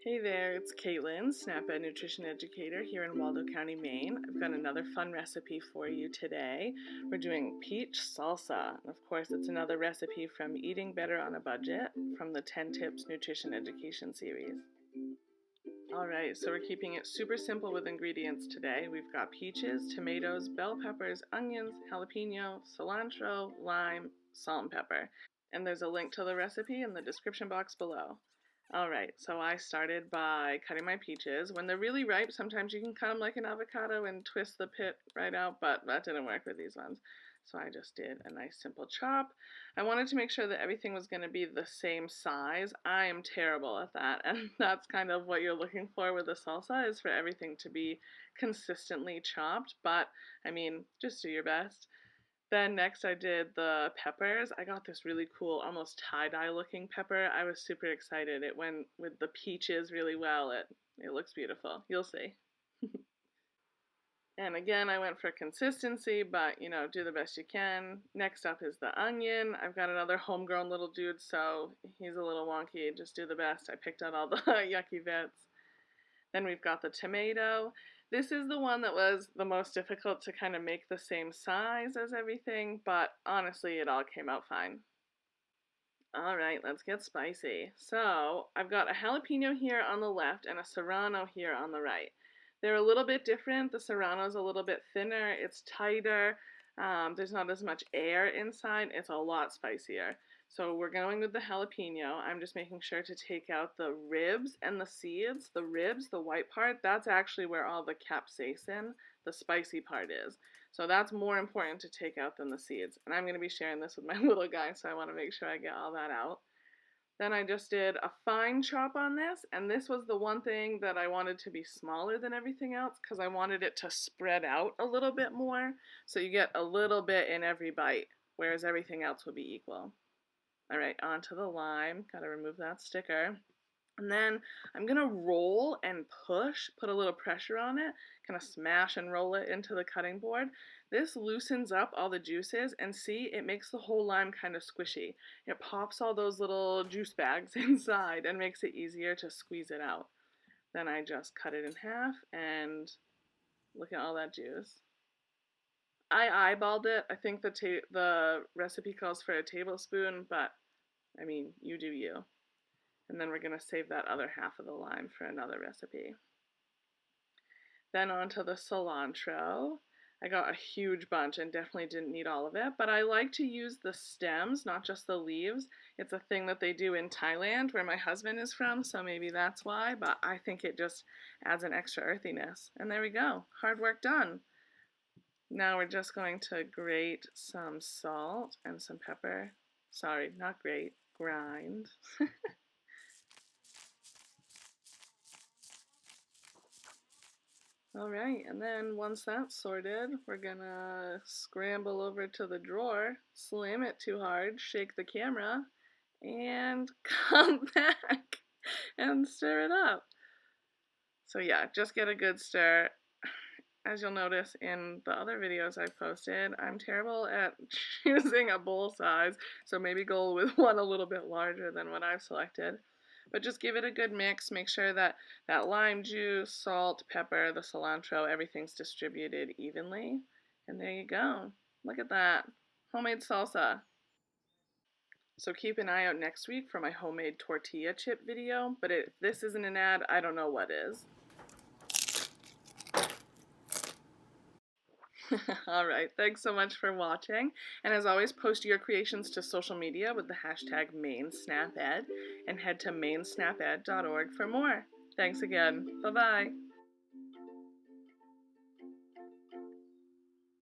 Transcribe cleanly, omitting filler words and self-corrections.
Hey there, it's Caitlin, SNAP-Ed nutrition educator here in Waldo County, Maine. I've got another fun recipe for you today. We're doing peach salsa. And of course, it's another recipe from Eating Better on a Budget from the 10 Tips Nutrition Education series. Alright, so we're keeping it super simple with ingredients today. We've got peaches, tomatoes, bell peppers, onions, jalapeno, cilantro, lime, salt and pepper. And there's a link to the recipe in the description box below. Alright, so I started by cutting my peaches. When they're really ripe, sometimes you can cut them like an avocado and twist the pit right out, but that didn't work with these ones. So I just did a nice simple chop. I wanted to make sure that everything was going to be the same size. I am terrible at that, and that's kind of what you're looking for with the salsa, is for everything to be consistently chopped, but I mean, just do your best. Then next I did the peppers. I got this really cool, almost tie-dye looking pepper. I was super excited. It went with the peaches really well. It looks beautiful. You'll see. And again, I went for consistency, but you know, do the best you can. Next up is the onion. I've got another homegrown little dude, so he's a little wonky. Just do the best. I picked out all the yucky bits. Then we've got the tomato. This is the one that was the most difficult to kind of make the same size as everything, but honestly, it all came out fine. Alright, let's get spicy. So, I've got a jalapeno here on the left and a serrano here on the right. They're a little bit different. The serrano's a little bit thinner, it's tighter, there's not as much air inside, it's a lot spicier. So we're going with the jalapeno. I'm just making sure to take out the ribs and the seeds. The ribs, the white part, that's actually where all the capsaicin, the spicy part is. So that's more important to take out than the seeds. And I'm going to be sharing this with my little guy, so I want to make sure I get all that out. Then I just did a fine chop on this, and this was the one thing that I wanted to be smaller than everything else because I wanted it to spread out a little bit more, so you get a little bit in every bite, whereas everything else will be equal. Alright, onto the lime, gotta remove that sticker. And then I'm gonna roll and push, put a little pressure on it, kind of smash and roll it into the cutting board. This loosens up all the juices, and see, it makes the whole lime kind of squishy. It pops all those little juice bags inside and makes it easier to squeeze it out. Then I just cut it in half, and look at all that juice. I eyeballed it. I think the recipe calls for a tablespoon, but I mean, you do you. And then we're going to save that other half of the lime for another recipe. Then onto the cilantro. I got a huge bunch and definitely didn't need all of it, but I like to use the stems, not just the leaves. It's a thing that they do in Thailand, where my husband is from, so maybe that's why, but I think it just adds an extra earthiness. And there we go. Hard work done. Now we're just going to grate some salt and some pepper. Sorry, not grate, grind. Alright, and then once that's sorted, we're gonna scramble over to the drawer, slam it too hard, shake the camera, and come back and stir it up. So yeah, just get a good stir. As you'll notice in the other videos I've posted, I'm terrible at choosing a bowl size, so maybe go with one a little bit larger than what I've selected. But just give it a good mix, make sure that that lime juice, salt, pepper, the cilantro, everything's distributed evenly. And there you go. Look at that. Homemade salsa. So keep an eye out next week for my homemade tortilla chip video, but if this isn't an ad, I don't know what is. Alright, thanks so much for watching, and as always, post your creations to social media with the hashtag Maine SNAP-Ed, and head to mainesnaped.org for more. Thanks again. Bye-bye.